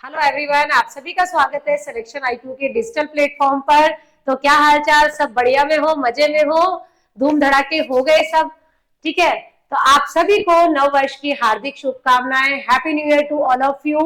Hello everyone, आप सभी का स्वागत है सिलेक्शन आईक्यू के डिजिटल प्लेटफॉर्म पर। तो क्या हालचाल, सब बढ़िया में हो, मजे में हो, धूम धड़ाके हो गए सब? ठीक है, तो आप सभी को नव वर्ष की हार्दिक शुभकामनाएं। Happy new year to all of you.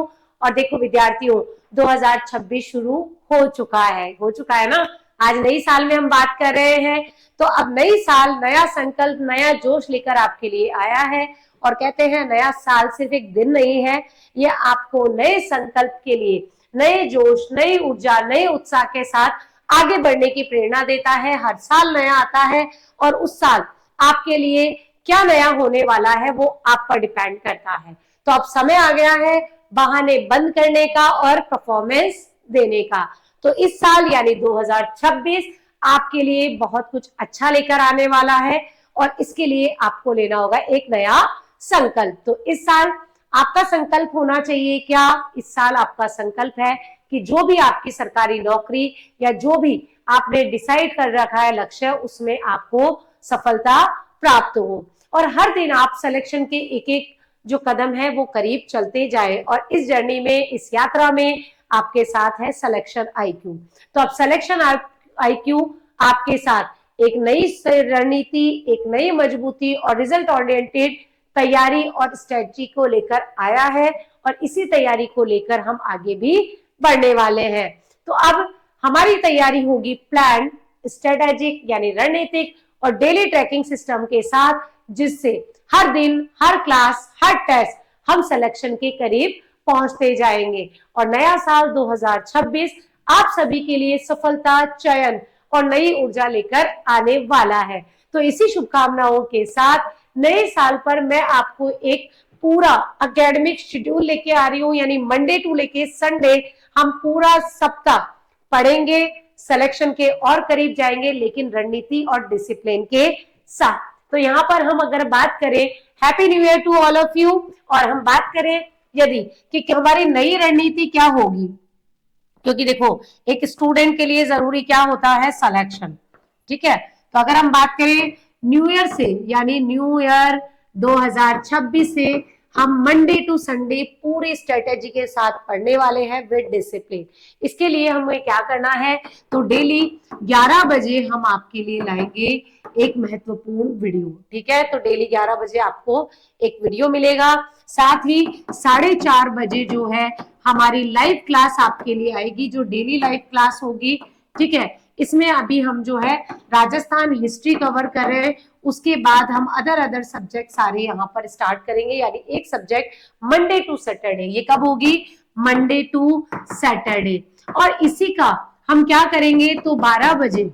और देखो विद्यार्थियों, 2026 शुरू हो चुका है ना। आज नई साल में हम बात कर रहे हैं। तो अब नई साल, नया संकल्प, नया जोश लेकर आपके लिए आया है। और कहते हैं नया साल सिर्फ एक दिन नहीं है, ये आपको नए संकल्प के लिए, नए जोश, नई ऊर्जा, नए उत्साह के साथ आगे बढ़ने की प्रेरणा देता है। हर साल नया आता है और उस साल आपके लिए क्या नया होने वाला है वो आप पर डिपेंड करता है। तो अब समय आ गया है बहाने बंद करने का और परफॉर्मेंस देने का। तो इस साल यानी 2026 आपके लिए बहुत कुछ अच्छा लेकर आने वाला है और इसके लिए आपको लेना होगा एक नया संकल्प। तो इस साल आपका संकल्प होना चाहिए क्या? इस साल आपका संकल्प है कि जो भी आपकी सरकारी नौकरी या जो भी आपने डिसाइड कर रखा है लक्ष्य, उसमें आपको सफलता प्राप्त हो और हर दिन आप सिलेक्शन के एक एक जो कदम है वो करीब चलते जाए। और इस जर्नी में, इस यात्रा में आपके साथ है सिलेक्शन आईक्यू। तो अब सिलेक्शन आईक्यू आपके साथ एक नई रणनीति, एक नई मजबूती और रिजल्ट ओरिएंटेड तैयारी और स्ट्रेटजी को लेकर आया है और इसी तैयारी को लेकर हम आगे भी बढ़ने वाले हैं। तो अब हमारी तैयारी होगी प्लान, स्ट्रेटेजिक यानी रणनीतिक और डेली ट्रैकिंग सिस्टम के साथ, जिससे हर दिन, हर क्लास, हर टेस्ट हम सिलेक्शन के करीब पहुंचते जाएंगे। और नया साल 2026 आप सभी के लिए सफलता, चयन और नई ऊर्जा लेकर आने वाला है। तो इसी शुभकामनाओं के साथ नए साल पर मैं आपको एक पूरा एकेडमिक शेड्यूल लेके आ रही हूँ, यानी मंडे टू लेके संडे हम पूरा सप्ताह पढ़ेंगे, सिलेक्शन के और करीब जाएंगे, लेकिन रणनीति और डिसिप्लिन के साथ। तो यहाँ पर हम अगर बात करें, happy new year to all of you, और हम बात करें यदि कि हमारी नई रणनीति क्या होगी, क्योंकि देखो एक स्टूडेंट के लिए जरूरी क्या होता है, सिलेक्शन। ठीक है, तो अगर हम बात करें न्यू ईयर से, यानी न्यू ईयर 2026 से हम मंडे टू संडे पूरी स्ट्रेटेजी के साथ पढ़ने वाले हैं विद डिसिप्लिन। इसके लिए हमें क्या करना है, तो डेली 11 बजे हम आपके लिए लाएंगे एक महत्वपूर्ण वीडियो। ठीक है, तो डेली 11 बजे आपको एक वीडियो मिलेगा। साथ ही 4:30 बजे जो है हमारी लाइव क्लास आपके लिए आएगी, जो डेली लाइव क्लास होगी। ठीक है, इसमें अभी हम जो है राजस्थान हिस्ट्री कवर कर रहे हैं, उसके बाद हम अदर सब्जेक्ट सारे यहाँ पर स्टार्ट करेंगे, यानी एक सब्जेक्ट मंडे टू सैटरडे। ये कब होगी? Monday to Saturday. और इसी का हम क्या करेंगे, तो 12 बजे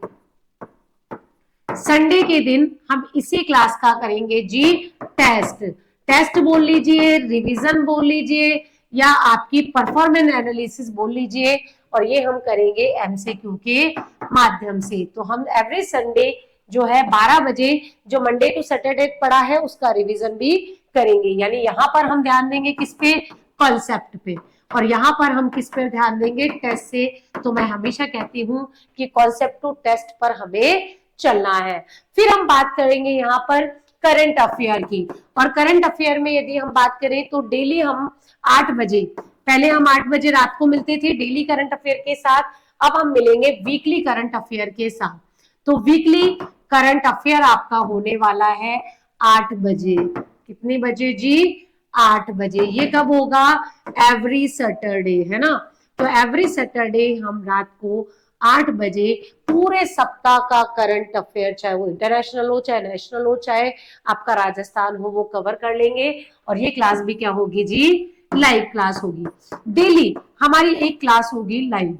संडे के दिन हम इसी क्लास का करेंगे जी टेस्ट। टेस्ट बोल लीजिए, रिवीजन बोल लीजिए, या आपकी परफॉर्मेंस एनालिसिस बोल लीजिए, और ये हम करेंगे एमसीक्यू के माध्यम से। तो हम एवरी संडे जो है 12 बजे जो मंडे टू सैटरडे पढ़ा है उसका रिवीजन भी करेंगे। यानी यहाँ पर हम ध्यान देंगे किस पे, कॉन्सेप्ट पे, और यहाँ पर हम किस पे ध्यान देंगे, टेस्ट से। तो मैं हमेशा कहती हूँ कि कॉन्सेप्ट टू टेस्ट पर हमें चलना है। फिर हम बात करेंगे यहाँ पर करंट अफेयर की, और करंट अफेयर में यदि हम बात करें तो डेली हम 8 बजे, पहले हम 8 बजे रात को मिलते थे डेली करंट अफेयर के साथ, अब हम मिलेंगे वीकली करंट अफेयर के साथ। तो वीकली करंट अफेयर आपका होने वाला है 8 बजे। कितने बजे जी? 8 बजे। ये कब होगा? एवरी सैटरडे, है ना। तो एवरी सैटरडे हम रात को 8 बजे पूरे सप्ताह का करंट अफेयर, चाहे वो इंटरनेशनल हो, चाहे नेशनल हो, चाहे आपका राजस्थान हो, वो कवर कर लेंगे। और ये क्लास भी क्या होगी जी? लाइव क्लास होगी। डेली हमारी एक क्लास होगी लाइव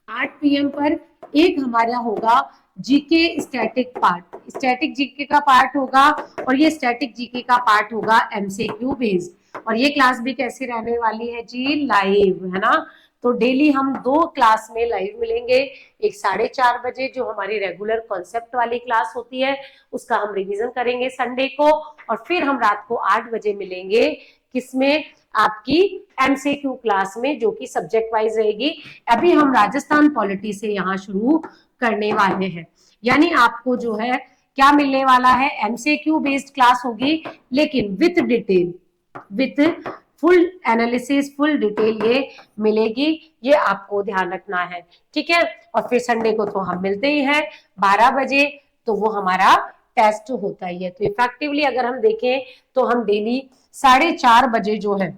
8 PM पर। एक हमारा होगा GK static part, static GK का पार्ट होगा, और ये स्टैटिक जीके का पार्ट होगा एमसीक्यू बेस्ड। और ये क्लास भी कैसी रहने वाली है जी? लाइव, है ना। तो डेली हम 2 क्लास में लाइव मिलेंगे। एक 4:30 बजे जो हमारी रेगुलर कॉन्सेप्ट वाली क्लास होती है, उसका हम रिवीजन करेंगे संडे को, और फिर हम रात को 8 बजे मिलेंगे किसमें? आपकी एमसीक्यू क्लास में, जो कि सब्जेक्ट वाइज रहेगी। अभी हम राजस्थान पॉलिटी से यहाँ शुरू करने वाले हैं। यानी आपको जो है क्या मिलने वाला है, एमसीक्यू बेस्ड क्लास होगी, लेकिन with detail, with full analysis, full detail ये मिलेगी, ये आपको ध्यान रखना है, ठीक है। और फिर संडे को तो हम मिलते ही हैं 12 बजे, तो वो हमारा टेस्ट होता ही है। तो इफेक्टिवली अगर हम देखें तो हम डेली 4:30 बजे जो है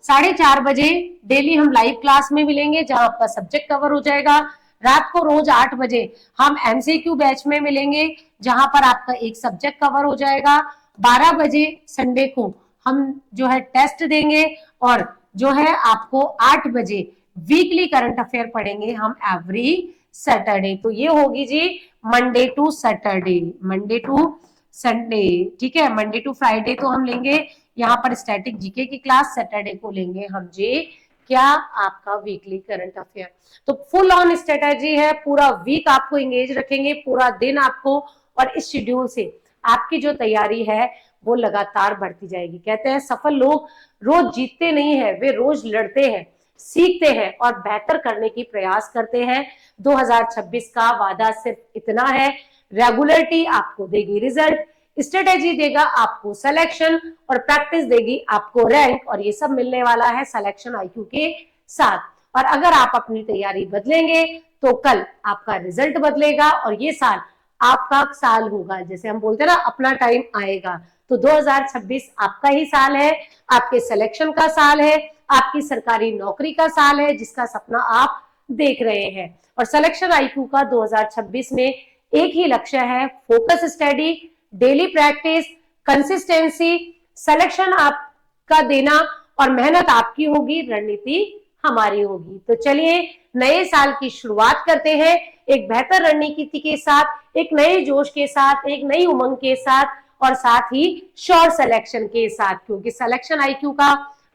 4:30 बजे डेली हम लाइव क्लास में मिलेंगे, जहां आपका सब्जेक्ट कवर हो जाएगा। रात को रोज 8 बजे हम एमसीक्यू बैच में मिलेंगे, जहां पर आपका एक सब्जेक्ट कवर हो जाएगा। 12 बजे संडे को हम जो है टेस्ट देंगे, और जो है आपको 8 बजे वीकली करंट अफेयर पढ़ेंगे हम एवरी सैटरडे। तो ये होगी जी Monday to Saturday, Monday to Sunday, ठीक है। मंडे टू फ्राइडे तो हम लेंगे यहाँ पर स्टैटिक जीके की क्लास, सैटरडे को लेंगे हम जी क्या, आपका वीकली करंट अफेयर। तो फुल ऑन स्ट्रेटेजी है, पूरा वीक आपको एंगेज रखेंगे, पूरा दिन आपको, और इस शेड्यूल से आपकी जो तैयारी है वो लगातार बढ़ती जाएगी। कहते हैं सफल लोग रोज जीतते नहीं है, वे रोज लड़ते हैं, सीखते हैं और बेहतर करने की प्रयास करते हैं। 2026 का वादा सिर्फ इतना है, रेगुलरिटी आपको देगी रिजल्ट, स्ट्रेटेजी देगा आपको सिलेक्शन, और प्रैक्टिस देगी आपको रैंक, और ये सब मिलने वाला है सिलेक्शन आईक्यू के साथ। और अगर आप अपनी तैयारी बदलेंगे तो कल आपका रिजल्ट बदलेगा, और ये साल आपका साल होगा, जैसे हम बोलते हैं ना अपना टाइम आएगा। तो 2026 आपका ही साल है, आपके सिलेक्शन का साल है, आपकी सरकारी नौकरी का साल है, जिसका सपना आप देख रहे हैं। और सिलेक्शन आईक्यू का 2026 में एक ही लक्ष्य है, focus study, daily practice, consistency, selection आपका देना, और मेहनत आपकी होगी, रणनीति हमारी होगी। तो चलिए नए साल की शुरुआत करते हैं एक बेहतर रणनीति के साथ, एक नए जोश के साथ, एक नई उमंग के साथ, और साथ ही श्योर सिलेक्शन के साथ, क्योंकि सिलेक्शन आईक्यू का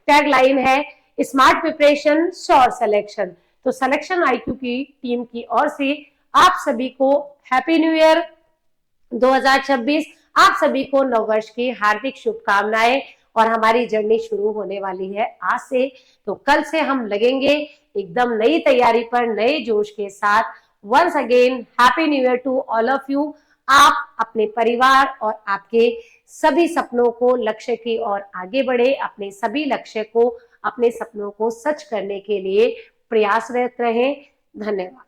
टैगलाइन है स्मार्ट प्रिपरेशन श्योर सिलेक्शन। तो सिलेक्शन आईक्यू की टीम की ओर से आप सभी को हैप्पी न्यू ईयर 2026, आप सभी को नववर्ष की हार्दिक शुभकामनाएं। और हमारी जर्नी शुरू होने वाली है आज से, तो कल से हम लगेंगे एकदम नई तैयारी पर नए जोश के साथ। Once again happy new year to all of you. आप अपने परिवार और आपके सभी सपनों को, लक्ष्य की ओर आगे बढ़े, अपने सभी लक्ष्य को, अपने सपनों को सच करने के लिए प्रयासरत रहें। धन्यवाद।